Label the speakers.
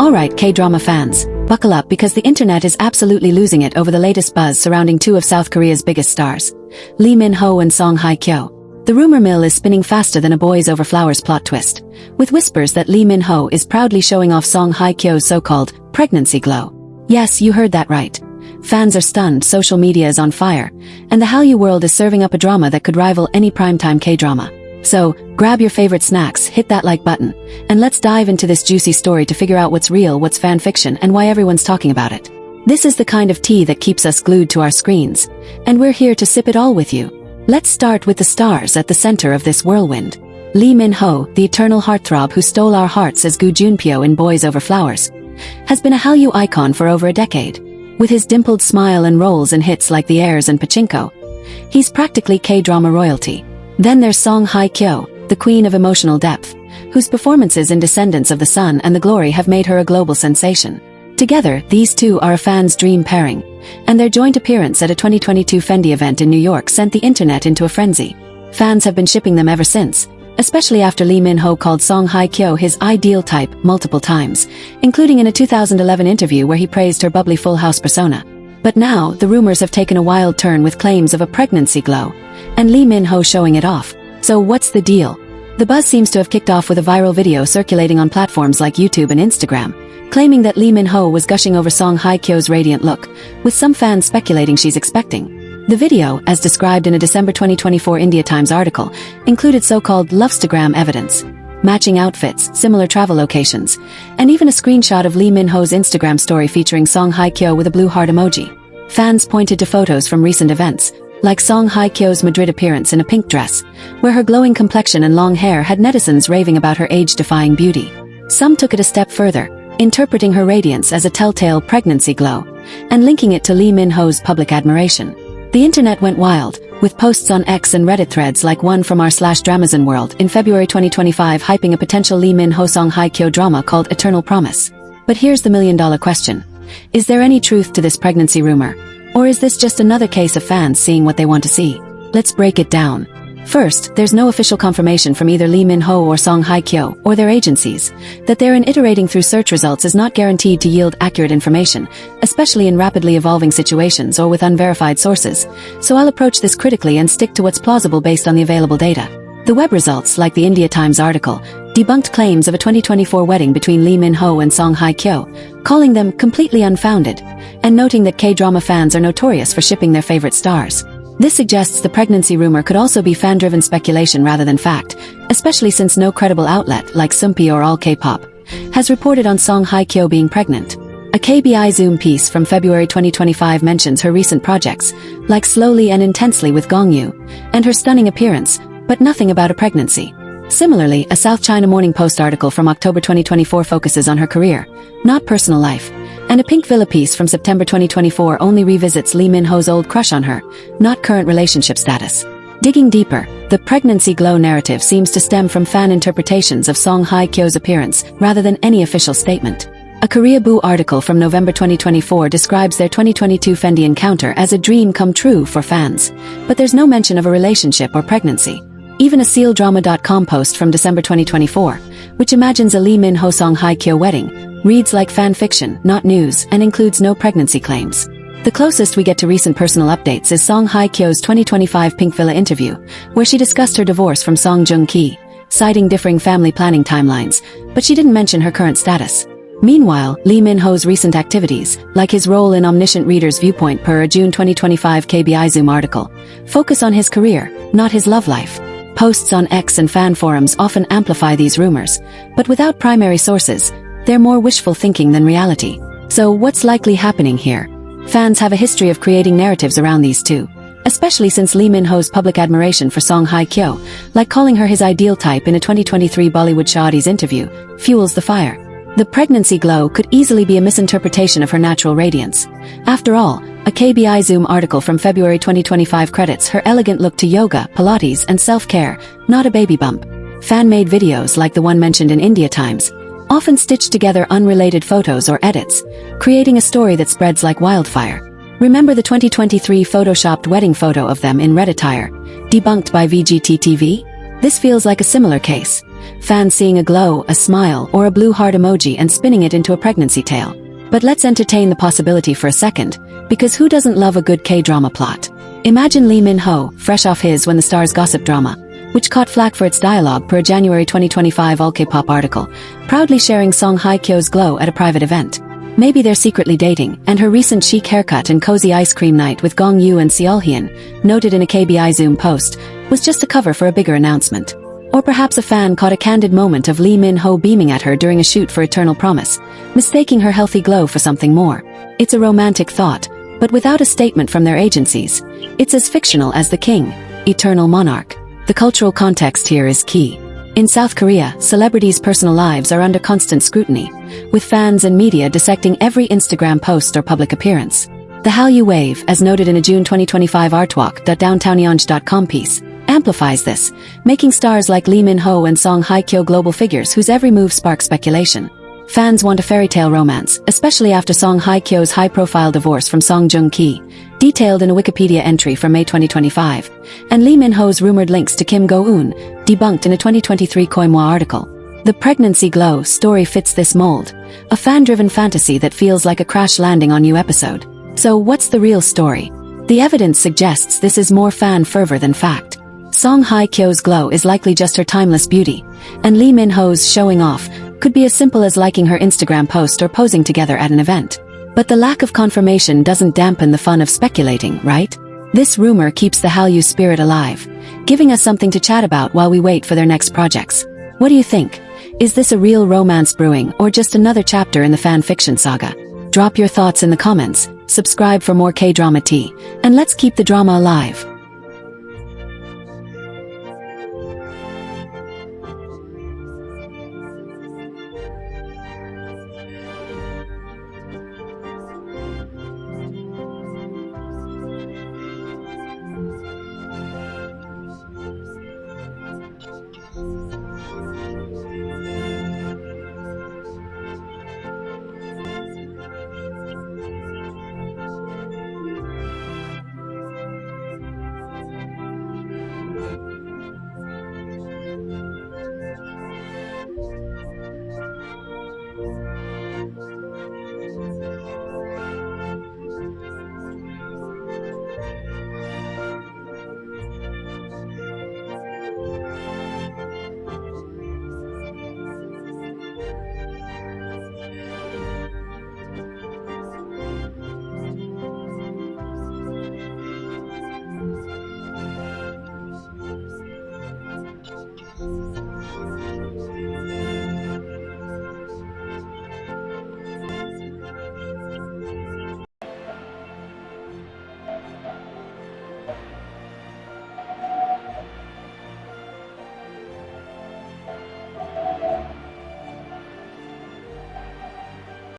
Speaker 1: Alright K-drama fans, buckle up because the internet is absolutely losing it over the latest buzz surrounding two of South Korea's biggest stars, Lee Min-ho and Song Hye Kyo. The rumor mill is spinning faster than a Boys Over Flowers plot twist, with whispers that Lee Min-ho is proudly showing off Song Hye Kyo's so-called pregnancy glow. Yes, you heard that right. Fans are stunned, social media is on fire, and the Hallyu world is serving up a drama that could rival any primetime K-drama. So, grab your favorite snacks, hit that like button, and let's dive into this juicy story to figure out what's real, what's fan fiction, and why everyone's talking about it. This is the kind of tea that keeps us glued to our screens, and we're here to sip it all with you. Let's start with the stars at the center of this whirlwind. Lee Min-ho, the eternal heartthrob who stole our hearts as Gu Junpyo in Boys Over Flowers, has been a Hallyu icon for over a decade. With his dimpled smile and roles in hits like The Heirs and Pachinko, he's practically K-drama royalty. Then there's Song Hye Kyo, the queen of emotional depth, whose performances in Descendants of the Sun and the Glory have made her a global sensation. Together, these two are a fan's dream pairing, and their joint appearance at a 2022 Fendi event in New York sent the internet into a frenzy. Fans have been shipping them ever since, especially after Lee Min-ho called Song Hye Kyo his ideal type multiple times, including in a 2011 interview where he praised her bubbly Full House persona. But now, the rumors have taken a wild turn with claims of a pregnancy glow, and Lee Min-ho showing it off. So what's the deal? The buzz seems to have kicked off with a viral video circulating on platforms like YouTube and Instagram, claiming that Lee Min-ho was gushing over Song Hye Kyo's radiant look, with some fans speculating she's expecting. The video, as described in a December 2024 India Times article, included so-called Lovestagram evidence, matching outfits, similar travel locations, and even a screenshot of Lee Min-ho's Instagram story featuring Song Hye Kyo with a blue heart emoji. Fans pointed to photos from recent events, like Song Hye Kyo's Madrid appearance in a pink dress, where her glowing complexion and long hair had netizens raving about her age-defying beauty. Some took it a step further, interpreting her radiance as a telltale pregnancy glow, and linking it to Lee Min-ho's public admiration. The internet went wild, with posts on X and Reddit threads like one from r/Dramazon World in February 2025 hyping a potential Lee Min-ho Song Hye Kyo drama called Eternal Promise. But here's the million-dollar question. Is there any truth to this pregnancy rumor? Or is this just another case of fans seeing what they want to see? Let's break it down. First, there's no official confirmation from either Lee Min-ho or Song Hye Kyo, or their agencies, that they're iterating through search results is not guaranteed to yield accurate information, especially in rapidly evolving situations or with unverified sources, so I'll approach this critically and stick to what's plausible based on the available data. The web results, like the India Times article, debunked claims of a 2024 wedding between Lee Min-ho and Song Hye Kyo, calling them completely unfounded, and noting that K-drama fans are notorious for shipping their favorite stars. This suggests the pregnancy rumor could also be fan-driven speculation rather than fact, especially since no credible outlet, like Sumpi or All K-pop, has reported on Song Hye Kyo being pregnant. A KBI Zoom piece from February 2025 mentions her recent projects, like Slowly and Intensely with Gongyu, and her stunning appearance, but nothing about a pregnancy. Similarly, a South China Morning Post article from October 2024 focuses on her career, not personal life, and a Pink Villa piece from September 2024 only revisits Lee Min-ho's old crush on her, not current relationship status. Digging deeper, the pregnancy glow narrative seems to stem from fan interpretations of Song Hye Kyo's appearance rather than any official statement. A Korea Boo article from November 2024 describes their 2022 Fendi encounter as a dream come true for fans, but there's no mention of a relationship or pregnancy. Even a SealDrama.com post from December 2024, which imagines a Lee Min-ho Song Hye Kyo wedding, reads like fan fiction, not news, and includes no pregnancy claims. The closest we get to recent personal updates is Song Hye Kyo's 2025 Pink Villa interview, where she discussed her divorce from Song Joong-ki, citing differing family planning timelines, but she didn't mention her current status. Meanwhile, Lee Min-ho's recent activities, like his role in Omniscient Reader's Viewpoint per a June 2025 KBI Zoom article, focus on his career, not his love life. Posts on X and fan forums often amplify these rumors, but without primary sources, they're more wishful thinking than reality. So what's likely happening here? Fans have a history of creating narratives around these two, especially since Lee Min-ho's public admiration for Song Hye Kyo, like calling her his ideal type in a 2023 Bollywood Shawty's interview, fuels the fire. The pregnancy glow could easily be a misinterpretation of her natural radiance. After all, a KBI Zoom article from February 2025 credits her elegant look to yoga, Pilates, and self-care, not a baby bump. Fan-made videos like the one mentioned in India Times often stitch together unrelated photos or edits, creating a story that spreads like wildfire. Remember the 2023 photoshopped wedding photo of them in red attire, debunked by VGT TV? This feels like a similar case, fans seeing a glow, a smile, or a blue heart emoji and spinning it into a pregnancy tale. But let's entertain the possibility for a second, because who doesn't love a good K-drama plot? Imagine Lee Min-ho, fresh off his When the Stars Gossip drama, which caught flack for its dialogue per a January 2025 All K-pop article, proudly sharing Song Hye Kyo's glow at a private event. Maybe they're secretly dating, and her recent chic haircut and cozy ice cream night with Gong Yoo and Seolhyun, noted in a KBI Zoom post, was just a cover for a bigger announcement. Or perhaps a fan caught a candid moment of Lee Min-ho beaming at her during a shoot for Eternal Promise, mistaking her healthy glow for something more. It's a romantic thought, but without a statement from their agencies. It's as fictional as the king, eternal monarch. The cultural context here is key. In South Korea, celebrities' personal lives are under constant scrutiny, with fans and media dissecting every Instagram post or public appearance. The Hallyu wave, as noted in a June 2025 artwalk.downtownyonj.com piece, amplifies this, making stars like Lee Min-ho and Song Hye Kyo global figures whose every move sparks speculation. Fans want a fairy tale romance, especially after Song Hye Kyo's high-profile divorce from Song Joong-ki, detailed in a Wikipedia entry from May 2025, and Lee Min-ho's rumored links to Kim Go-eun, debunked in a 2023 Koimwa article. The pregnancy glow story fits this mold, a fan-driven fantasy that feels like a crash landing on new episode. So what's the real story? The evidence suggests this is more fan fervor than fact. Song Hye Kyo's glow is likely just her timeless beauty, and Lee Min-ho's showing off could be as simple as liking her Instagram post or posing together at an event. But the lack of confirmation doesn't dampen the fun of speculating, right? This rumor keeps the Hallyu spirit alive, giving us something to chat about while we wait for their next projects. What do you think? Is this a real romance brewing or just another chapter in the fan fiction saga? Drop your thoughts in the comments, subscribe for more K-drama tea, and let's keep the drama alive.